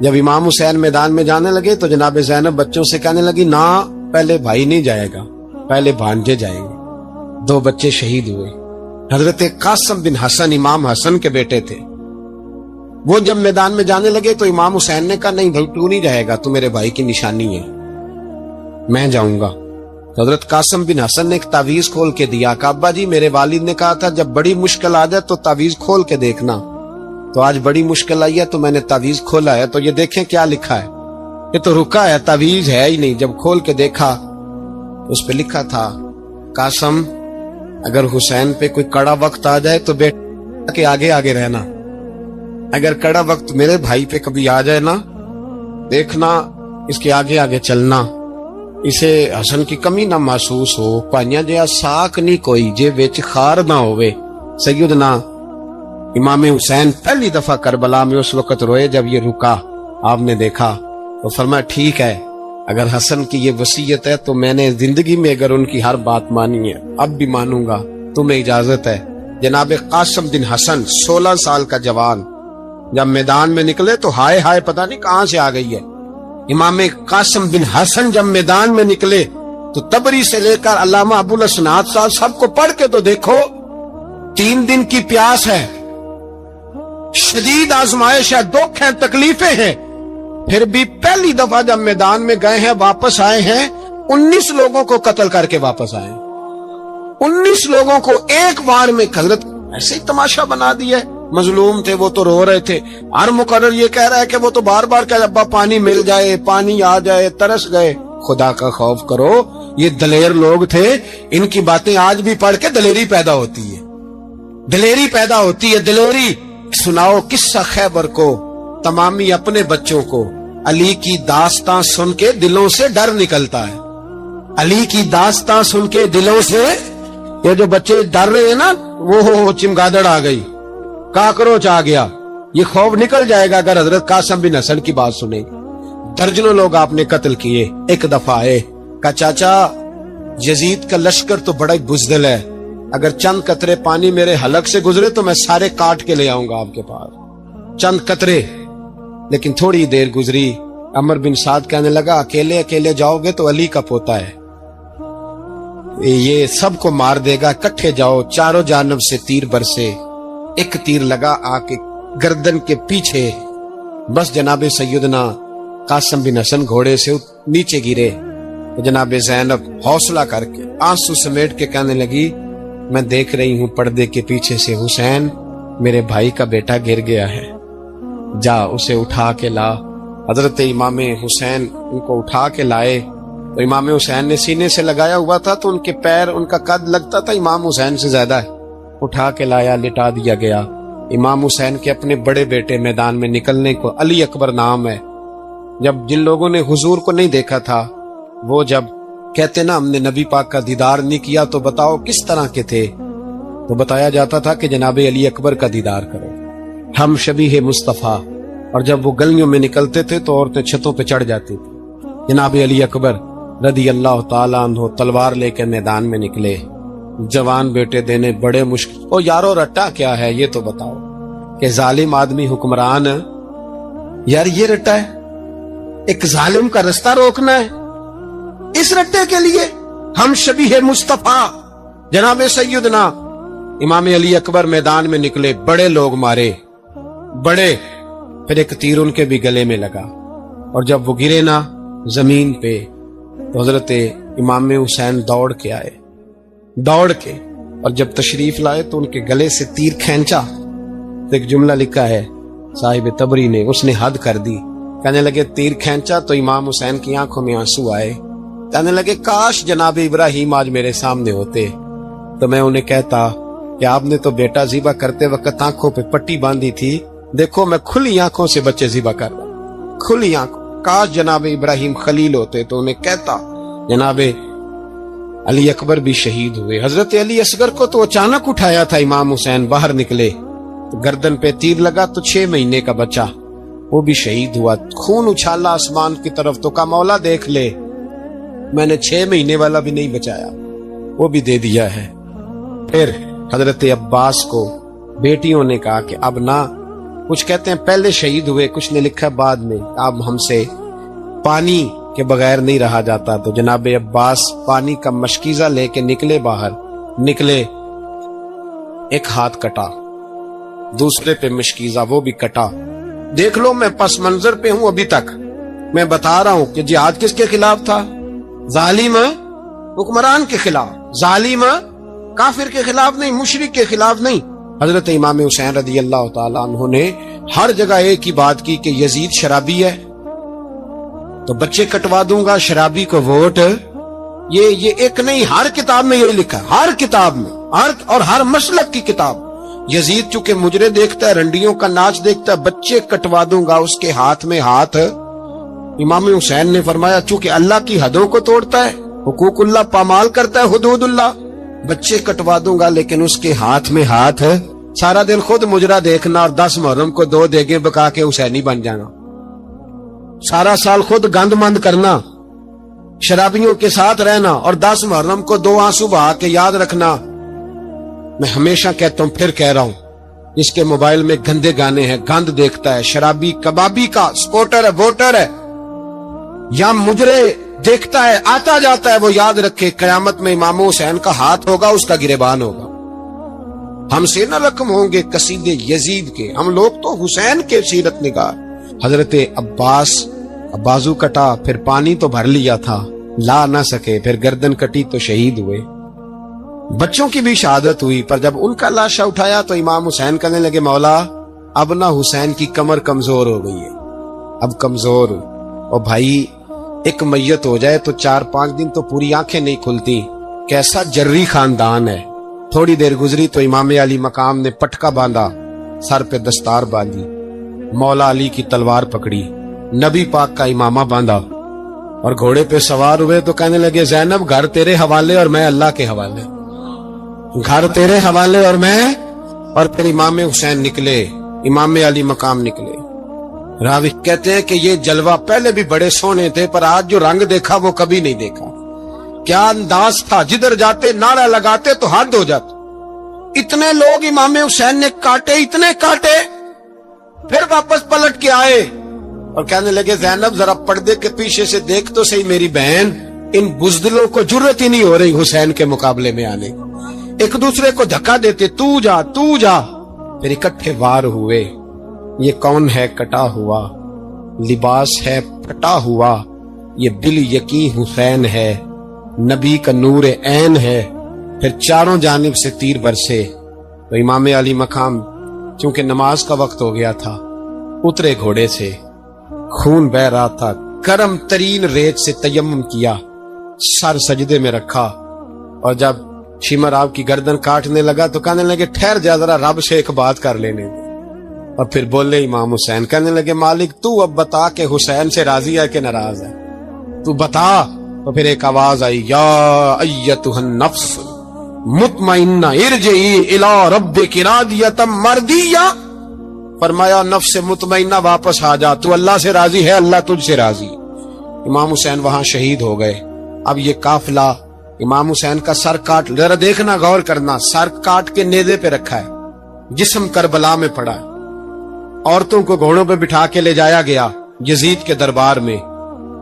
جب امام حسین میدان میں جانے لگے تو جناب زینب بچوں سے کہنے لگی نہ پہلے بھائی نہیں جائے گا، پہلے بھانجے جائیں گے۔ 2 بچے شہید ہوئے۔ حضرت قاسم بن حسن امام حسن کے بیٹے تھے، وہ جب میدان میں جانے لگے تو امام حسین نے کہا نہیں بھائی تو نہیں جائے گا، تو میرے بھائی کی نشانی ہے، میں جاؤں گا۔ تو حضرت قاسم بن حسن نے ایک تعویذ کھول کے دیا کہ ابا جی میرے والد نے کہا تھا جب بڑی مشکل آ جائے تو تعویذ کھول کے دیکھنا، تو آج بڑی مشکل آئی ہے تو میں نے تعویذ کھولا ہے، تو یہ دیکھیں کیا لکھا ہے، یہ تو رکا ہے، تعویذ ہے ہی نہیں۔ جب کھول کے دیکھا تو اس پہ لکھا تھا قاسم اگر حسین پہ کوئی کڑا وقت آ جائے تو بیٹا کے آگے آگے رہنا، اگر کڑا وقت میرے بھائی پہ کبھی آ جائے نا دیکھنا اس کے آگے آگے چلنا، اسے حسن کی کمی نہ محسوس ہو، پائیاں جیا ساک نہیں کوئی جے وچ خار نہ ہوئے۔ سیدنا امام حسین پہلی دفعہ کربلا میں اس وقت روئے جب یہ رکا، آپ نے دیکھا تو فرمایا ٹھیک ہے اگر حسن کی یہ وصیت ہے تو میں نے زندگی میں اگر ان کی ہر بات مانی ہے اب بھی مانوں گا، تمہیں اجازت ہے۔ جناب قاسم بن حسن 16 سال کا جوان جب میدان میں نکلے تو ہائے ہائے پتہ نہیں کہاں سے آ گئی ہے۔ امام قاسم بن حسن جب میدان میں نکلے تو تبری سے لے کر علامہ ابو الاسناد صاحب سب کو پڑھ کے تو دیکھو، 3 دن کی پیاس ہے، شدید آزمائش ہے، دکھ ہیں، تکلیفیں ہیں، پھر بھی پہلی دفعہ جب میدان میں گئے ہیں واپس آئے ہیں 19 لوگوں کو قتل کر کے واپس آئے ہیں، 19 لوگوں کو ایک بار میں۔ حضرت ایسے ہی تماشا بنا دیا، مظلوم تھے وہ تو رو رہے تھے، ہر مقرر یہ کہہ رہا ہے کہ وہ تو بار بار کہ ابا پانی مل جائے، پانی آ جائے، ترس گئے۔ خدا کا خوف کرو، یہ دلیر لوگ تھے، ان کی باتیں آج بھی پڑھ کے دلیری پیدا ہوتی ہے، دلیری پیدا ہوتی ہے، دلیری۔ سناؤ قصہ خیبر کو، تمامی اپنے بچوں کو علی کی داستان سن کے دلوں سے ڈر نکلتا ہے، علی کی داستان سن کے دلوں سے یہ جو بچے ڈر رہے ہیں نا، وہ چمگادڑ آ گئی، کاکروچ آ گیا، یہ خوف نکل جائے گا اگر حضرت قاسم بن حسن کی بات سنیں۔ درجنوں لوگ آپ نے قتل کیے، ایک دفعہ آئے کہا چاچا یزید کا لشکر تو بڑا ہی بزدل ہے، اگر چند قطرے پانی میرے حلق سے گزرے تو میں سارے کاٹ کے لے آؤں گا آپ کے پاس، چند قطرے۔ لیکن تھوڑی دیر گزری، عمر بن سعد کہنے لگا اکیلے اکیلے جاؤ گے تو علی کا پوتا ہے، یہ سب کو مار دے گا، اکٹھے جاؤ۔ چاروں جانب سے تیر برسے، ایک تیر لگا آ کے گردن کے پیچھے، بس جناب سیدنا قاسم بن حسن گھوڑے سے نیچے گرے۔ تو جناب زینب حوصلہ کر کے آنسو سمیٹ کے کہنے لگی میں دیکھ رہی ہوں پردے کے پیچھے سے حسین میرے بھائی کا بیٹا گر گیا ہے، جا اسے اٹھا کے لا۔ حضرت امام حسین ان کو اٹھا کے لائے تو امام حسین نے سینے سے لگایا ہوا تھا تو ان کے پیر، ان کا قد لگتا تھا امام حسین سے زیادہ ہے، اٹھا کے لایا، لٹا دیا گیا۔ امام حسین کے اپنے بڑے بیٹے میدان میں نکلنے کو، علی اکبر نام ہے، جب جن لوگوں نے حضور کو نہیں دیکھا تھا وہ جب کہتے نا ہم نے نبی پاک کا دیدار نہیں کیا تو بتاؤ کس طرح کے تھے، تو بتایا جاتا تھا کہ جناب علی اکبر کا دیدار کرو، ہم شبیہ مصطفیٰ۔ اور جب وہ گلیوں میں نکلتے تھے تو عورتیں چھتوں پہ چڑھ جاتی تھی۔ جناب علی اکبر رضی اللہ تعالیٰ عنہ تلوار لے کے میدان میں نکلے، جوان بیٹے دینے بڑے مشکل۔ او یارو رٹا کیا ہے یہ تو بتاؤ، کہ ظالم آدمی حکمران، یار یہ رٹا ہے، ایک ظالم کا رستہ روکنا ہے، اس رٹے کے لیے ہم شبیہ مصطفیٰ۔ جناب سیدنا امام علی اکبر میدان میں نکلے، بڑے لوگ مارے، بڑے، پھر ایک تیر ان کے بھی گلے میں لگا، اور جب وہ گرے نا زمین پہ تو حضرت امام حسین دوڑ کے آئے، دوڑ کے، اور جب تشریف لائے تو ان کے گلے سے تیر کھینچا تو ایک جملہ لکھا ہے صاحب تبری نے، اس نے حد کر دی، کہنے لگے تیر کھینچا تو امام حسین کی آنکھوں میں آنسو آئے، کہنے لگے کاش جناب ابراہیم آج میرے سامنے ہوتے تو میں انہیں کہتا کہ آپ نے تو بیٹا ذبح کرتے وقت آنکھوں پہ پٹی باندھی تھی، دیکھو میں کھلی آنکھوں سے بچے ذبح کر رہا ہوں، کھلی آنکھوں، کاش جناب ابراہیم خلیل ہوتے تو انہیں کہتا۔ جناب علی اکبر بھی شہید ہوئے۔ حضرت علی اصغر کو تو اچانک اٹھایا تھا امام حسین، باہر نکلے تو گردن پہ تیر لگا تو 6 مہینے کا بچہ وہ بھی شہید ہوا، خون اچھالا آسمان کی طرف تو کہا مولا دیکھ لے میں نے 6 مہینے والا بھی نہیں بچایا، وہ بھی دے دیا ہے۔ پھر حضرت عباس کو بیٹیوں نے کہا کہ اب نہ کچھ کہتے ہیں پہلے شہید ہوئے، کچھ نے لکھا بعد میں۔ اب ہم سے پانی کے بغیر نہیں رہا جاتا، تو جناب عباس پانی کا مشکیزہ لے کے نکلے، باہر نکلے، ایک ہاتھ کٹا، دوسرے پہ مشکیزہ، وہ بھی کٹا۔ دیکھ لو میں پس منظر پہ ہوں ابھی تک، میں بتا رہا ہوں کہ جہاد کس کے خلاف تھا؟ ظالم حکمران کے خلاف، ظالم کافر کے خلاف نہیں، مشرک کے خلاف نہیں۔ حضرت امام حسین رضی اللہ تعالیٰ عنہ نے ہر جگہ ایک ہی بات کی کہ یزید شرابی ہے تو بچے کٹوا دوں گا، شرابی کو ووٹ۔ یہ ایک نہیں، ہر کتاب میں یہ لکھا، ہر کتاب میں، اور ہر مسلک کی کتاب۔ یزید چونکہ مجرے دیکھتا ہے، رنڈیوں کا ناچ دیکھتا ہے، بچے کٹوا دوں گا، اس کے ہاتھ میں ہاتھ۔ امام حسین نے فرمایا چونکہ اللہ کی حدوں کو توڑتا ہے، حقوق اللہ پامال کرتا ہے، حدود اللہ، بچے کٹوا دوں گا لیکن اس کے ہاتھ میں ہاتھ۔ سارا دن خود مجرا دیکھنا اور 10 محرم کو 2 دیگیں پکا کے حسینی بن جانا، سارا سال خود گند مند کرنا، شرابیوں کے ساتھ رہنا، اور 10 محرم کو 2 آنسو بہا کے یاد رکھنا۔ میں ہمیشہ کہتا ہوں، پھر کہہ رہا ہوں، اس کے موبائل میں گندے گانے ہیں، گند دیکھتا ہے، شرابی کبابی کا سپورٹر ہے، ووٹر ہے، یا مجرے دیکھتا ہے، آتا جاتا ہے، وہ یاد رکھے قیامت میں امام حسین کا ہاتھ ہوگا، اس کا گریبان ہوگا۔ ہم سے نہ رقم ہوں گے قصیدے یزید کے، ہم لوگ تو حسین کے سیرت نگار۔ حضرت عباس بازو کٹا، پھر پانی تو بھر لیا تھا، لا نہ سکے، پھر گردن کٹی تو شہید ہوئے۔ بچوں کی بھی شہادت ہوئی، پر جب ان کا لاشا اٹھایا تو امام حسین کہنے لگے مولا اب نہ حسین کی کمر کمزور ہو گئی ہے، اب کمزور ہو، اور بھائی ایک میت ہو جائے تو 4-5 دن تو پوری آنکھیں نہیں کھلتی، کیسا جری خاندان ہے۔ تھوڑی دیر گزری تو امام علی مقام نے پٹکا باندھا، سر پہ دستار باندھی، مولا علی کی تلوار پکڑی، نبی پاک کا امامہ باندھا، اور گھوڑے پہ سوار ہوئے تو کہنے لگے زینب گھر تیرے حوالے اور میں اللہ کے حوالے، گھر تیرے حوالے اور میں۔ اور پھر امام حسین نکلے، امام علی مقام نکلے۔ راوی کہتے ہیں کہ یہ جلوہ پہلے بھی بڑے سونے تھے، پر آج جو رنگ دیکھا وہ کبھی نہیں دیکھا۔ کیا انداز تھا، جدھر جاتے نعرہ لگاتے تو حد ہو جاتے۔ اتنے لوگ امام حسین نے کاٹے، اتنے کاٹے، پھر واپس پلٹ کے آئے اور کہنے لگے زینب ذرا پردے کے پیچھے سے دیکھ تو صحیح میری بہن، ان بزدلوں کو جرت ہی نہیں ہو رہی حسین کے مقابلے میں آنے، ایک دوسرے کو دھکا دیتے، تو جا تو جا، پھر اکٹھے وار ہوئے۔ یہ کون ہے کٹا ہوا، لباس ہے پھٹا ہوا، یہ دل یقین حسین ہے، نبی کا نور عین ہے۔ پھر چاروں جانب سے تیر برسے تو امام علی مقام چونکہ نماز کا وقت ہو گیا تھا، اترے گھوڑے سے، خون بہ رہا تھا، گرم ترین ریت سے تیمم کیا، سر سجدے میں رکھا، اور جب شمر آپ کی گردن کاٹنے لگا تو کہنے لگے ٹھہر جا ذرا رب سے ایک بات کر لینے دے۔ اور پھر بولے امام حسین، کہنے لگے مالک تو اب بتا کہ حسین سے راضی ہے کہ ناراض ہے، تو بتا۔ تو پھر ایک آواز آئی، یا ایتھا النفس مطمئنہ ارجعی الی ربک راضیۃ مرضیہ، فرمایا نفس مطمئنہ واپس آ جا، تو اللہ سے راضی ہے، اللہ تجھ سے راضی۔ امام حسین وہاں شہید ہو گئے۔ اب یہ قافلہ امام حسین کا سر کاٹ، ذرا دیکھنا غور کرنا، سر کاٹ کے نیزے پہ رکھا ہے، جسم کربلا میں پڑا ہے، عورتوں کو گھوڑوں پہ بٹھا کے لے جایا گیا یزید کے دربار میں۔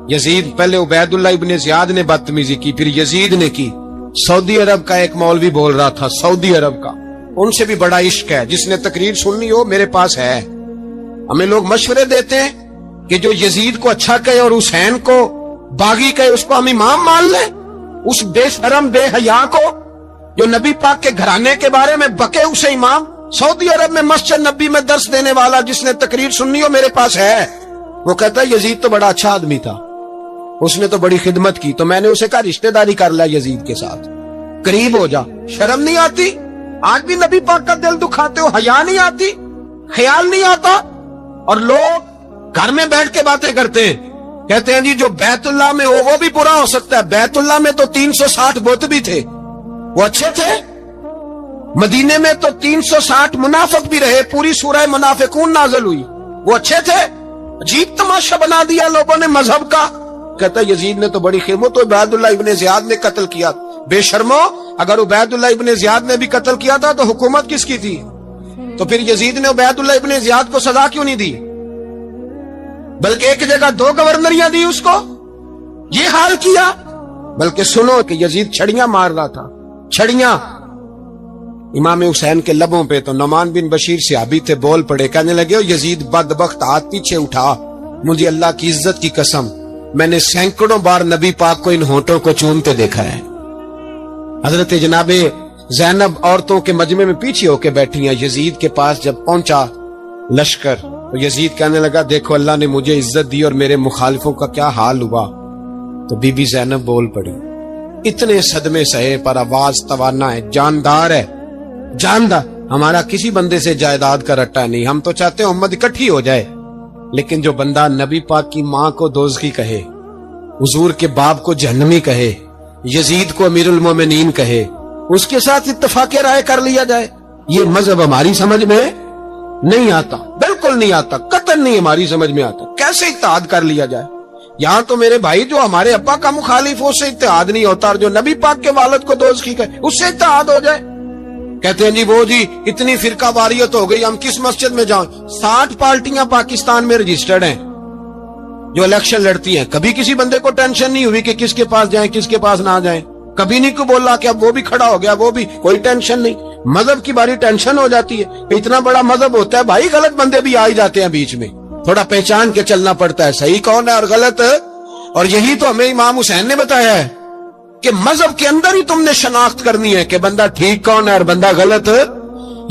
یزید پہلے عبید اللہ ابن زیاد نے بدتمیزی کی، پھر یزید نے کی۔ سعودی عرب کا ایک مولوی بول رہا تھا، سعودی عرب کا، ان سے بھی بڑا عشق ہے، جس نے تقریر سننی ہو میرے پاس ہے۔ ہمیں لوگ مشورے دیتے ہیں کہ جو یزید کو اچھا کہے اور حسین کو باغی کہے اس کو ہم امام مان لیں، اس بے شرم بے حیا کو جو نبی پاک کے گھرانے کے بارے میں بکے اسے امام۔ سعودی عرب میں مسجد نبی میں درس دینے والا جس نے تقریر سننی ہو میرے پاس ہے، وہ کہتا ہے یزید تو بڑا اچھا آدمی تھا، اس نے تو بڑی خدمت کی، تو میں نے اسے کہا رشتہ داری کر لیا یزید کے ساتھ، قریب ہو جا۔ شرم نہیں آتی؟ آج بھی نبی پاک کا دل دکھاتے ہو، حیا نہیں آتی، خیال نہیں آتا؟ اور لوگ گھر میں بیٹھ کے باتیں کرتے ہیں، کہتے ہیں جی جو بیت اللہ میں ہو وہ بھی برا ہو سکتا ہے۔ بیت اللہ میں تو 360 بت بھی تھے، وہ اچھے تھے۔ مدینے میں تو 360 منافق بھی رہے، پوری سورہ منافقون نازل ہوئی، وہ اچھے تھے۔ عجیب تماشا بنا دیا لوگوں نے مذہب کا۔ کہتا ہے یزید نے تو بڑی خدمت، تو عبید اللہ ابن زیاد نے قتل کیا۔ بے شرمو، اگر عبید اللہ ابن زیاد نے بھی قتل کیا تھا تو حکومت کس کی تھی؟ تو پھر یزید نے عبیداللہ ابن زیاد کو سزا کیوں نہیں دی، بلکہ ایک جگہ 2 گورنریاں دی اس کو، یہ حال کیا؟ بلکہ سنو کہ یزید چھڑیاں مار رہا تھا، چھڑیاں امام حسین کے لبوں پہ. تو نعمان بن بشیر صحابی تھے، بول پڑے، کہنے لگے یزید بدبخت، ہاتھ پیچھے اٹھا، مجھے اللہ کی عزت کی قسم میں نے سینکڑوں بار نبی پاک کو ان ہونٹوں کو چومتے دیکھا ہے. حضرت جناب زینب عورتوں کے مجمع میں پیچھے ہو کے بیٹھی ہیں. یزید کے پاس جب پہنچا لشکر تو یزید کہنے لگا دیکھو اللہ نے مجھے عزت دی اور میرے مخالفوں کا کیا حال ہوا. تو بی بی زینب بول پڑی، اتنے صدمے سہے پر آواز توانا ہے، جاندار ہے، جاندار. ہمارا کسی بندے سے جائیداد کا رٹا نہیں، ہم تو چاہتے ہیں امت اکٹھی ہو جائے، لیکن جو بندہ نبی پاک کی ماں کو دوزخی کہے، حضور کے باپ کو جہنمی کہے، یزید کو امیر المومنین کہے، اس کے ساتھ اتفاق رائے کر لیا جائے، یہ مذہب ہماری سمجھ میں نہیں آتا، بالکل نہیں آتا، قطعاً نہیں ہماری سمجھ میں آتا. کیسے اتحاد کر لیا جائے؟ یہاں تو میرے بھائی جو ہمارے ابا کا مخالف ہو اس سے اتحاد نہیں ہوتا، اور جو نبی پاک کے والد کو دوزخی کہے اس سے اتحاد ہو جائے. کہتے ہیں جی وہ جی اتنی فرقہ واریت ہو گئی، ہم کس مسجد میں جائیں؟ 60 پارٹیاں پاکستان میں رجسٹرڈ ہیں جو الیکشن لڑتی ہیں. کبھی کسی بندے کو ٹینشن نہیں ہوئی کہ کس کے پاس جائیں کس کے پاس نہ جائیں، کبھی نہیں کو بولا کہ اب وہ بھی کھڑا ہو گیا وہ بھی، کوئی ٹینشن نہیں. مذہب کی باری ٹینشن ہو جاتی ہے کہ اتنا بڑا مذہب ہوتا ہے، بھائی غلط بندے بھی آ ہی جاتے ہیں بیچ میں، تھوڑا پہچان کے چلنا پڑتا ہے صحیح کون ہے اور غلط. اور یہی تو ہمیں امام حسین نے بتایا ہے کہ مذہب کے اندر ہی تم نے شناخت کرنی ہے کہ بندہ ٹھیک کون ہے اور بندہ غلط.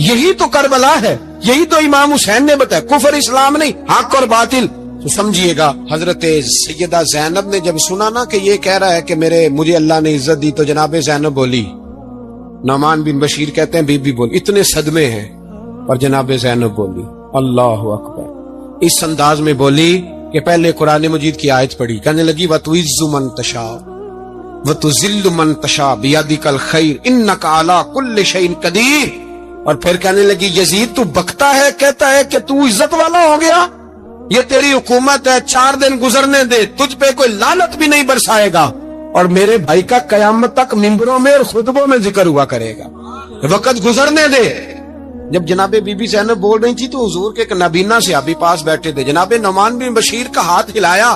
یہی تو کربلا ہے، یہی تو امام حسین نے بتایا، کفر اسلام نہیں، حق اور باطل. تو سمجھیے گا حضرت سیدہ زینب نے جب سنا نا کہ یہ کہہ رہا ہے کہ مجھے اللہ نے عزت دی، تو جناب زینب بولی، نعمان بن بشیر کہتے ہیں بی بی بولی، اتنے صدمے ہیں اور جناب زینب بولی اللہ اکبر، اس انداز میں بولی کہ پہلے قرآن مجید کی آیت پڑھی، کہنے لگی وَتُعِزُّ مَن تَشَاءُ وَتُذِلُّ مَن تَشَاءُ بِيَدِكَ الْخَيْرُ إِنَّكَ عَلَىٰ كُلِّ شَيْءٍ قَدِيرٌ. اور پھر کہنے لگی یزید تو بکتا ہے، کہتا ہے کہ تو عزت والا ہو گیا، یہ تیری حکومت ہے، 4 دن گزرنے دے، تجھ پہ کوئی لعنت بھی نہیں برسائے گا، اور میرے بھائی کا قیامت تک ممبروں میں اور خطبوں میں ذکر ہوا کرے گا، وقت گزرنے دے. جب جناب بی بی زینب بول رہی تھی تو حضور کے ایک نابینا صحابی پاس بیٹھے تھے، جناب نعمان بن بشیر کا ہاتھ ہلایا،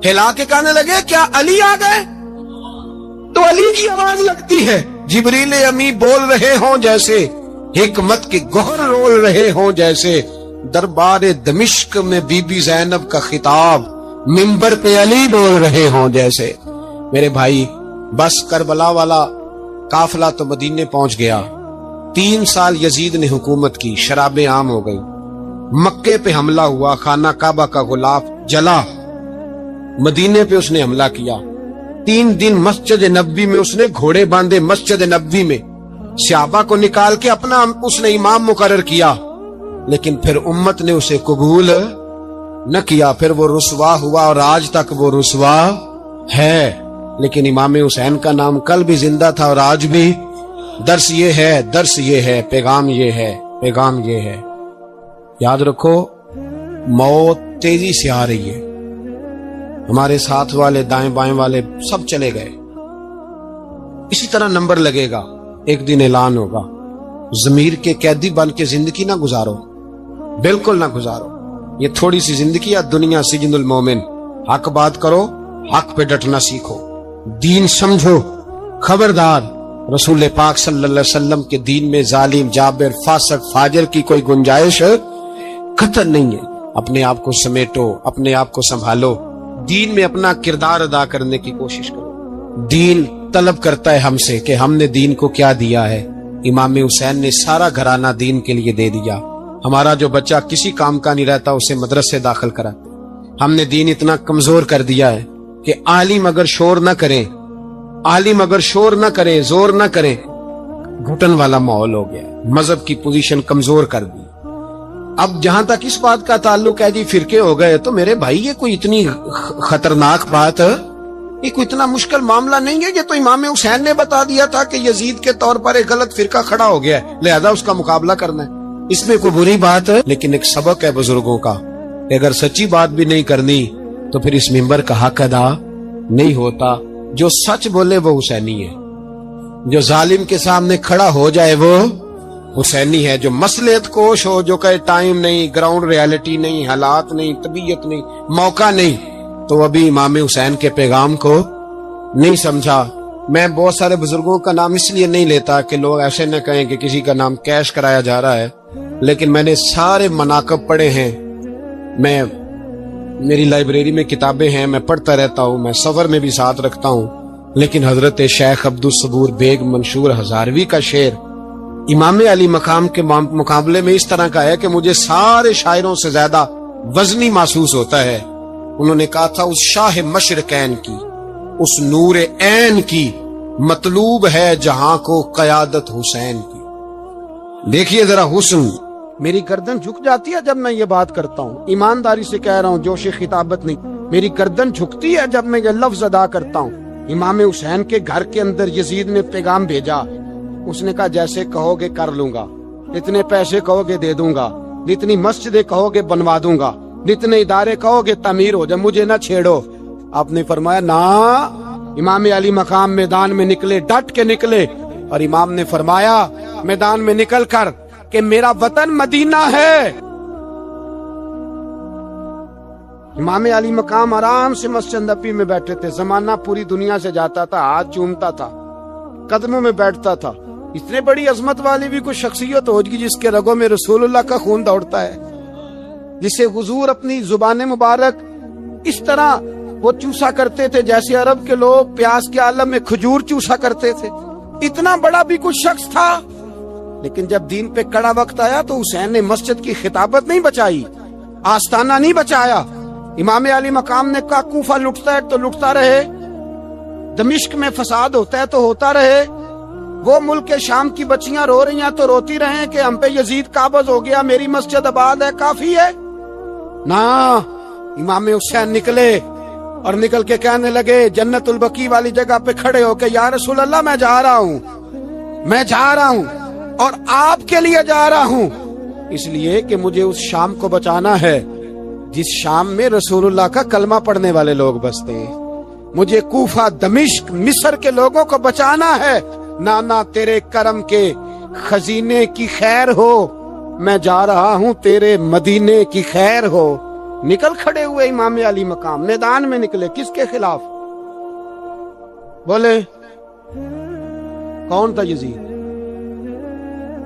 ہلا کے کہنے لگے کیا علی آ گئے؟ تو علی کی آواز لگتی ہے، جبریل امی بول رہے ہوں جیسے، حکمت کے گوہر رول رہے ہوں جیسے، دربار دمشق میں بی بی زینب کا خطاب، منبر پہ علی بول رہے ہوں جیسے. میرے بھائی بس کربلا والا قافلہ تو مدینے پہنچ گیا، 3 سال یزید نے حکومت کی، شرابیں عام ہو گئی، مکے پہ حملہ ہوا، خانہ کعبہ کا غلاف جلا، مدینے پہ اس نے حملہ کیا، 3 دن مسجد نبوی میں اس نے گھوڑے باندھے، مسجد نبوی میں صحابہ کو نکال کے اپنا اس نے امام مقرر کیا، لیکن پھر امت نے اسے قبول نہ کیا، پھر وہ رسوا ہوا اور آج تک وہ رسوا ہے. لیکن امام حسین کا نام کل بھی زندہ تھا اور آج بھی. درس یہ ہے، پیغام یہ ہے، پیغام یہ ہے، یاد رکھو موت تیزی سے آ رہی ہے، ہمارے ساتھ والے دائیں بائیں والے سب چلے گئے، اسی طرح نمبر لگے گا، ایک دن اعلان ہوگا. ضمیر کے قیدی بن کے زندگی نہ گزارو، بالکل نہ گزارو، یہ تھوڑی سی زندگی ہے، دنیا سجن المومن. حق بات کرو، حق پہ ڈٹنا سیکھو، دین سمجھو، خبردار رسول پاک صلی اللہ علیہ وسلم کے دین میں ظالم، جابر، فاسق، فاجر کی کوئی گنجائش قطع نہیں ہے. اپنے آپ کو سمیٹو، اپنے آپ کو سنبھالو، دین میں اپنا کردار ادا کرنے کی کوشش کرو. دین طلب کرتا ہے ہم سے کہ ہم نے دین کو کیا دیا ہے. امام حسین نے سارا گھرانہ دین کے لیے دے دیا. ہمارا جو بچہ کسی کام کا نہیں رہتا اسے مدرسے داخل کراتے. ہم نے دین اتنا کمزور کر دیا ہے کہ عالم اگر شور نہ کریں، عالم اگر شور نہ کریں، زور نہ کریں، گھٹن والا ماحول ہو گیا. مذہب کی پوزیشن کمزور کر دی. اب جہاں تک اس بات کا تعلق ہے جی فرقے ہو گئے، تو میرے بھائی یہ کوئی اتنی خطرناک بات ہے، یہ کوئی اتنا مشکل معاملہ نہیں ہے. یہ تو امام حسین نے بتا دیا تھا کہ یزید کے طور پر ایک غلط فرقہ کھڑا ہو گیا ہے، لہذا اس کا مقابلہ کرنا ہے. اس میں کوئی بری بات ہے، لیکن ایک سبق ہے بزرگوں کا کہ اگر سچی بات بھی نہیں کرنی تو پھر اس منبر کا حق ادا نہیں ہوتا. جو سچ بولے وہ حسینی ہے، جو ظالم کے سامنے کھڑا ہو جائے وہ حسینی ہے جو مصلحت کوش ہو, جو کہے ٹائم نہیں, گراؤنڈ ریالٹی نہیں, حالات نہیں, طبیعت نہیں, موقع نہیں, تو ابھی امام حسین کے پیغام کو نہیں سمجھا. میں بہت سارے بزرگوں کا نام اس لیے نہیں لیتا کہ لوگ ایسے نہ کہیں کہ کسی کا نام کیش کرایا جا رہا ہے, لیکن میں نے سارے مناقب پڑھے ہیں. میری لائبریری میں کتابیں ہیں, میں پڑھتا رہتا ہوں, میں سفر میں بھی ساتھ رکھتا ہوں. لیکن حضرت شیخ عبدالصبور بیگ منشور ہزاروی کا شعر امام علی مقام کے مقابلے میں اس طرح کا ہے کہ مجھے سارے شاعروں سے زیادہ وزنی محسوس ہوتا ہے. انہوں نے کہا تھا اس شاہ مشرقین کی, اس نور عین کی, مطلوب ہے جہاں کو قیادت حسین کی. دیکھیے ذرا حسن. میری گردن جھک جاتی ہے جب میں یہ بات کرتا ہوں, ایمانداری سے کہہ رہا ہوں, جوش خطابت نہیں. میری گردن جھکتی ہے جب میں یہ لفظ ادا کرتا ہوں. امام حسین کے گھر کے اندر یزید نے پیغام بھیجا. اس نے کہا جیسے کہو گے کر لوں گا, جتنے پیسے کہو گے دے دوں گا, جتنی مسجدیں کہو گے بنوا دوں گا, جتنے ادارے کہو گے تعمیر ہو جائے, مجھے نہ چھیڑو. آپ نے فرمایا نا. امام علی مقام میدان میں نکلے, ڈٹ کے نکلے, اور امام نے فرمایا میدان میں نکل کر کہ میرا وطن مدینہ ہے. امام علی مقام آرام سے مسجد نبی میں بیٹھے تھے. زمانہ پوری دنیا سے جاتا تھا, ہاتھ چومتا تھا, قدموں میں بیٹھتا تھا. اتنے بڑی عظمت والی بھی کوئی شخصیت ہوگی جس کے رگوں میں رسول اللہ کا خون دوڑتا ہے, جسے حضور اپنی زبان مبارک اس طرح وہ چوسا کرتے تھے جیسے عرب کے لوگ پیاس کے عالم میں کھجور چوسا کرتے تھے. اتنا بڑا بھی کوئی شخص تھا. لیکن جب دین پہ کڑا وقت آیا تو حسین نے مسجد کی خطابت نہیں بچائی, آستانہ نہیں بچایا. امام علی مقام نے کہا کوفہ لٹتا ہے تو لٹتا رہے, دمشق میں فساد ہوتا ہے تو ہوتا رہے, وہ ملک شام کی بچیاں رو رہی ہیں تو روتی رہیں کہ ہم پہ یزید قابض ہو گیا, میری مسجد آباد ہے, کافی ہے. نا, امام حسین نکلے اور نکل کے کہنے لگے جنت البقیع والی جگہ پہ کھڑے ہو کے یا رسول اللہ میں جا رہا ہوں اور آپ کے لیے جا رہا ہوں, اس لیے کہ مجھے اس شام کو بچانا ہے جس شام میں رسول اللہ کا کلمہ پڑھنے والے لوگ بستے ہیں. مجھے کوفہ, دمشق, مصر کے لوگوں کو بچانا ہے. نانا تیرے کرم کے خزینے کی خیر ہو, میں جا رہا ہوں تیرے مدینے کی خیر ہو. نکل کھڑے ہوئے امام علی مقام, میدان میں نکلے. کس کے خلاف بولے؟ کون تھا یزید؟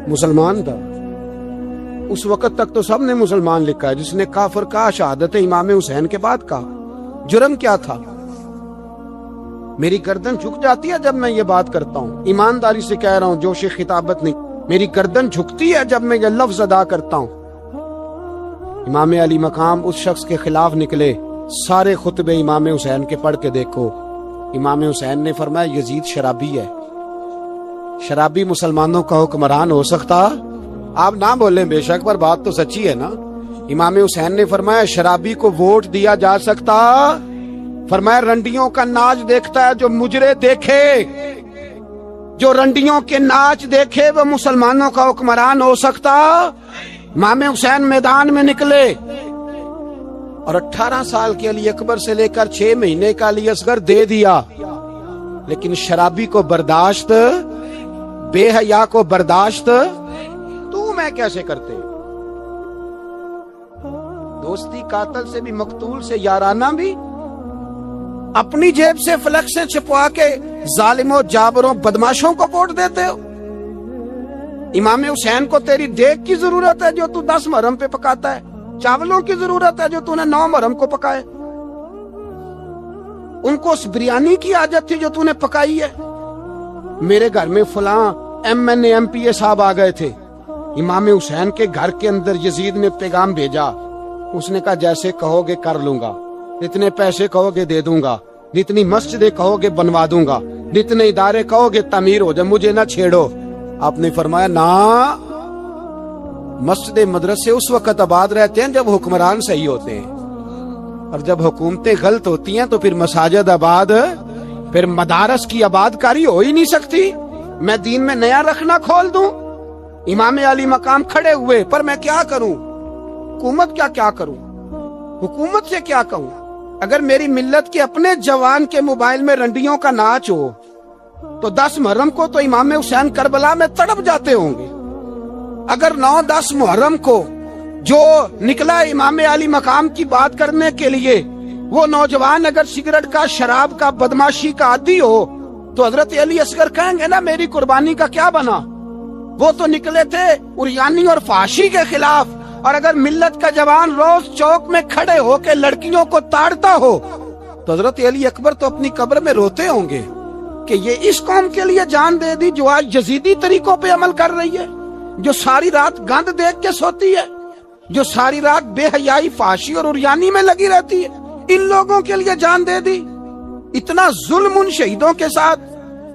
مسلمان تھا. اس وقت تک تو سب نے مسلمان لکھا ہے. جس نے کافر کہا شہادت امام حسین کے بعد کہا. جرم کیا تھا؟ میری گردن جھک جاتی ہے جب میں یہ بات کرتا ہوں, ایمانداری سے کہہ رہا ہوں, جوش خطابت نہیں. میری گردن جھکتی ہے جب میں یہ لفظ ادا کرتا ہوں. امام علی مقام اس شخص کے خلاف نکلے. سارے خطبے امام حسین کے پڑھ کے دیکھو. امام حسین نے فرمایا یزید شرابی ہے. شرابی مسلمانوں کا حکمران ہو سکتا؟ آپ نہ بولیں بے شک, پر بات تو سچی ہے نا. امام حسین نے فرمایا شرابی کو ووٹ دیا جا سکتا؟ فرمایا رنڈیوں کا ناچ دیکھتا ہے جو مجرے دیکھے, جو رنڈیوں کے ناچ دیکھے وہ مسلمانوں کا حکمران ہو سکتا؟ امام حسین میدان میں نکلے اور 18 سال کے علی اکبر سے لے کر 6 مہینے کا علی اصغر دے دیا. لیکن شرابی کو برداشت, بے حیا کو برداشت تو میں کیسے کرتے؟ دوستی قاتل سے بھی, مقتول سے یارانہ بھی, اپنی جیب سے فلک سے چھپوا کے ظالموں, جابروں, بدماشوں کو ووٹ دیتے ہو. امام حسین کو تیری دیگ کی ضرورت ہے جو تو 10 محرم پہ پکاتا ہے, چاولوں کی ضرورت ہے جو تو نے 9 محرم کو پکائے. ان کو اس بریانی کی عادت تھی جو تو نے پکائی ہے. میرے گھر میں فلاں MNA MPA صاحب آ گئے تھے. امام حسین کے گھر کے اندر یزید نے پیغام بھیجا. اس نے کہا جیسے کہو گے کر لوں گا, جتنے پیسے کہو گے دے دوں گا, جتنی مسجدیں کہو گے بنوا دوں گا, جتنے ادارے کہو گے تعمیر ہو جائے, مجھے نہ چھیڑو. آپ نے فرمایا نا, مسجد مدرسے اس وقت آباد رہتے ہیں جب حکمران صحیح ہوتے ہیں, اور جب حکومتیں غلط ہوتی ہیں تو پھر مساجد آباد, پھر مدارس کی آباد کاری ہو ہی نہیں سکتی. میں دین میں نیا رکھنا کھول دوں؟ امام علی مقام کھڑے ہوئے, پر میں کیا کروں؟ حکومت کیا کروں؟ حکومت سے کیا کہوں؟ اگر میری ملت کے اپنے جوان کے موبائل میں رنڈیوں کا ناچ ہو تو 10 محرم کو تو امام حسین کربلا میں تڑپ جاتے ہوں گے. اگر 9-10 محرم کو جو نکلا امام علی مقام کی بات کرنے کے لیے، وہ نوجوان اگر سگریٹ کا، شراب کا، بدماشی کا عادی ہو تو حضرت علی اصغر کہیں گے نا میری قربانی کا کیا بنا؟ وہ تو نکلے تھے عریانی اور فحاشی کے خلاف، اور اگر ملت کا جوان روز چوک میں کھڑے ہو کے لڑکیوں کو تاڑتا ہو تو حضرت علی اکبر تو اپنی قبر میں روتے ہوں گے کہ یہ اس قوم کے لیے جان دے دی جو آج یزیدی طریقوں پہ عمل کر رہی ہے، جو ساری رات گند دیکھ کے سوتی ہے، جو ساری رات بے حیائی، فحاشی اور عریانی میں لگی رہتی ہے، ان لوگوں کے لیے جان دے دی۔ اتنا ظلم ان شہیدوں کے ساتھ،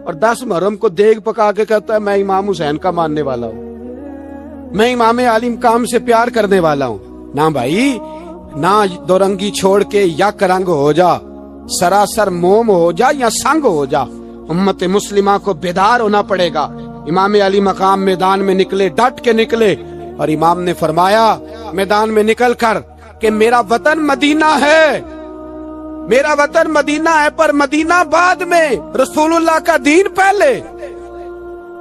اور 10 محرم کو دیگ پکا کے کہتا ہے میں امام حسین کا ماننے والا ہوں، میں امام علی مقام سے پیار کرنے والا ہوں۔ نہ بھائی، نہ دو رنگی چھوڑ کے یک رنگ ہو جا، سراسر موم ہو جا یا سنگ ہو جا، امت مسلمہ کو بیدار ہونا پڑے گا۔ امام علی مقام میدان میں نکلے، ڈٹ کے نکلے، اور امام نے فرمایا میدان میں نکل کر کہ میرا وطن مدینہ ہے، میرا وطن مدینہ ہے، پر مدینہ بعد میں، رسول اللہ کا دین پہلے۔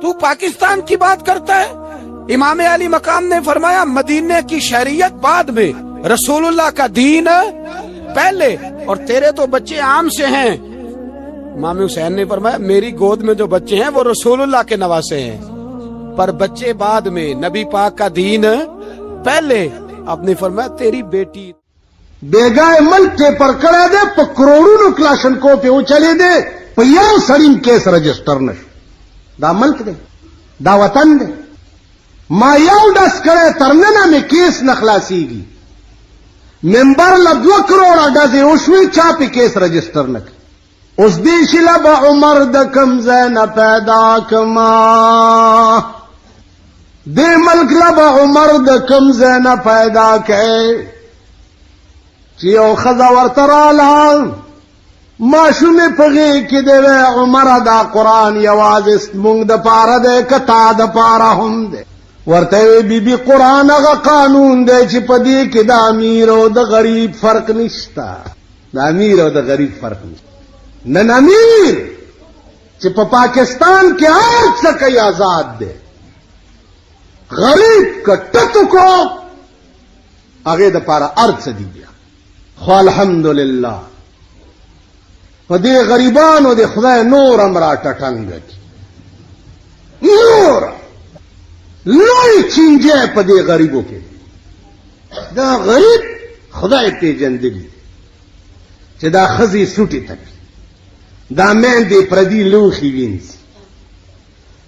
تو پاکستان کی بات کرتا ہے؟ امام علی مقام نے فرمایا مدینے کی شہریت بعد میں، رسول اللہ کا دین پہلے، اور تیرے تو بچے عام سے ہیں۔ امام حسین نے فرمایا میری گود میں جو بچے ہیں وہ رسول اللہ کے نواسے ہیں، پر بچے بعد میں، نبی پاک کا دین پہلے۔ آپ نے فرمایا تیری بیٹی بیگائے ملک کے پر کرے دے پا کروڑوں کلاشن کو پہ وہ چلے دے پا یو سڑیم کیس رجسٹر نش، دا ملک دے، دا وطن دے، ما یو ڈس کرے ترننا میں کیس نخلاسی گی، ممبر ل2 کروڑ ڈزے اوشوی چاپی کیس رجسٹر نک، اس دیش لبا عمر دکم زین پیدا کما، دے ملک لبا عمر دکم زین پیدا کے، چیو خزا ورطرالا ماشو میں پغی کی دے وے عمر دا قرآن یواز است مونگ دا پارا دے کتا دا پارا ہم دے ورطوے بی بی قرآن اگا قانون دے چی پدی کی دا امیر و دا غریب فرق نشتا، دا امیر و دا غریب فرق نشتا، نن امیر چی پا پاکستان کے آج سکئی آزاد دے، غریب کا ٹتو کو آگے دا پارا ارد سے دی دیا۔ خو الحمدللہ پدے غریبانو دے خدای نور امرا ٹٹنگ کی، نور لوئی چینجے پدے غریبوں کے، دا غریب خدای پی جندگی چی دا خزی سوٹی تک، دا مین دے پردی لوخی وینسی،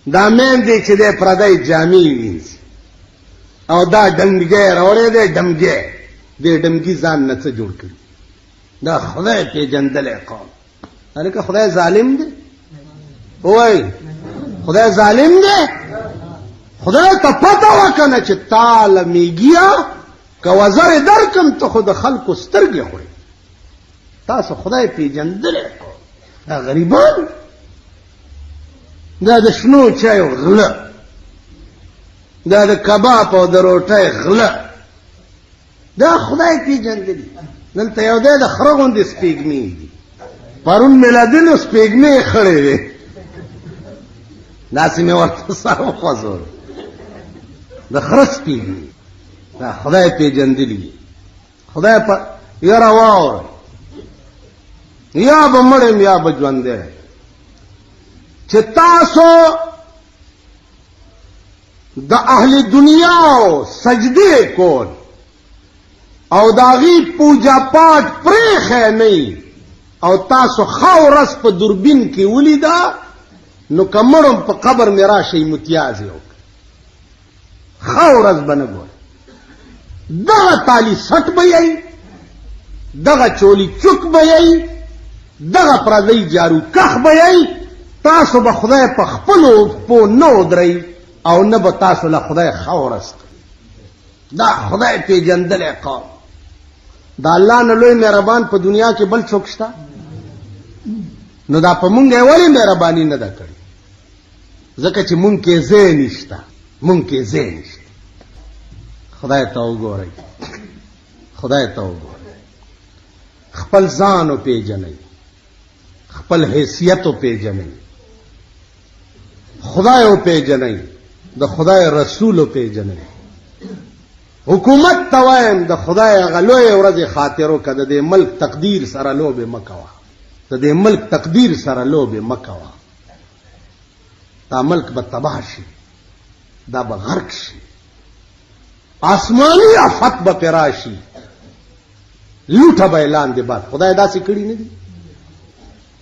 دا مین دے چی دے پردائی جامی وینسی، او دا ڈنگے روڑے دے ڈمگے دے ڈمگی زان نت سے جوڑ کری، دا خدای پی جندل قوم۔ ارے کہ خدای ظالم دے؟ اوئی خدای ظالم دے؟ خدای تا پتا وکنا چی تالمی گیا کہ وزر درکم تو خود خلق استرگی خوڑی، تاسو خدای پی جندل قوم، دا غریبان، دا شنو چای غلا، دا کباب او دا روٹای غلا، دا خدای پی جندلی۔ دلتا یو دے دا خرگون دی سپیگمی دی، پرون میلادن سپیگمی خڑے وے، ناسی میں ورطا سارو خوزور، دا خرس سپیگمی، دا خدای پی جندلی۔ خدای پا یا رواور یا بمڑیم یا بجوندے، چھ تاسو دا اہل دنیا سجدے کون او داغی پوجا پاٹ پریخ ہے نہیں، او تاسو خاورس پا دوربین کی ولی دا نو کمڑم پا قبر میرا شئی متیازی ہو خاورس بنگو، دغا تالی سٹ بیئی، دغا چولی چک بیئی، دغا پرازی جارو کخ بیئی، تاسو با خدای پا خپلو پو نو درائی او نبا تاسو لخدای خاورس، دا خدای پی جندل قوم۔ دا اللہ نلوی مہربان پا دنیا کے بل چوکشتا، نو دا پا منگے ولی مہربانی ندا کری، زکا چی منگ کے زی نشتا، منگ کے زی نشتا۔ خدای تاو گو رئی، خدای تاو گو رئی، خپل زانو پی جنئی، خپل حیثیتو پی جنئی، خدایو پی جنئی، د خدای رسول پیژنې حکومت توایم د خدای غلوې ورځ خاطرو کده د ملک تقدیر سره لوبه مکوا د دې ملک تقدیر سره لوبه مکوا دا ملک به تباہ شي دا به غرق شي آسمانی آفت به پراشي لوټه به اعلان دی بعد خدای داسې کړی نه دی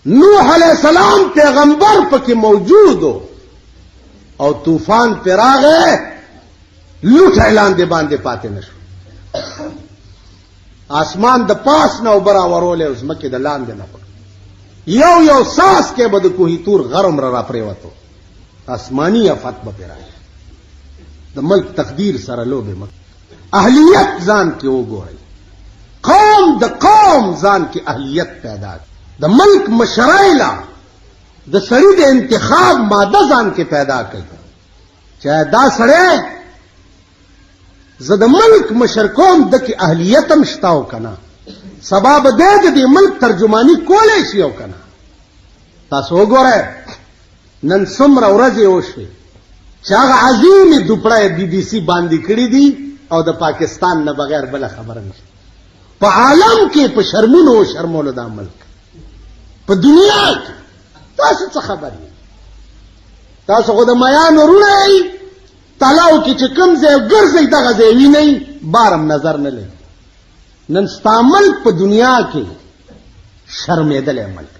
نوح علیہ السلام پیغمبر پکې موجود او طوفان پراغه لوټ اعلان دی باندې پاتې نشو آسمان د پاس نه وبرا ورولې اوس مکه د لاندې نه یو یو ساس کې بد کوهی تور غرم را پریوتو آسمانی آفت به پراغه د ملک تقدیر سره لوبه مکه اهلیت ځان کې وګورئ قوم د قوم ځان کې اهلیت پیدا د ملک مشرایلا د سړي د انتخاب ماده ځان کې پیدا کړي چې دا سړی زه د ملک مشر کوم د کې اهلیت هم شتاو کنه سبب د دې ملک ترجمانی کولای شي او کنه تاسو وګورئ نن څومره ورځې وشوي چې هغه عظیمې دوپړه بي بي سي باندې کړې دي او د پاکستان نه بغیر بل خبره نشته په عالم کې په شرمونو او شرمولو دا ملک په دنیا کې تاسو څه خبر یې تاسو خو د میان ورونه تلاو کې چې کوم ځای ګرځي دغه ځای وینئ بارم نظر نه لري نن ستا ملک په دنیا کې شرمېدلی ملک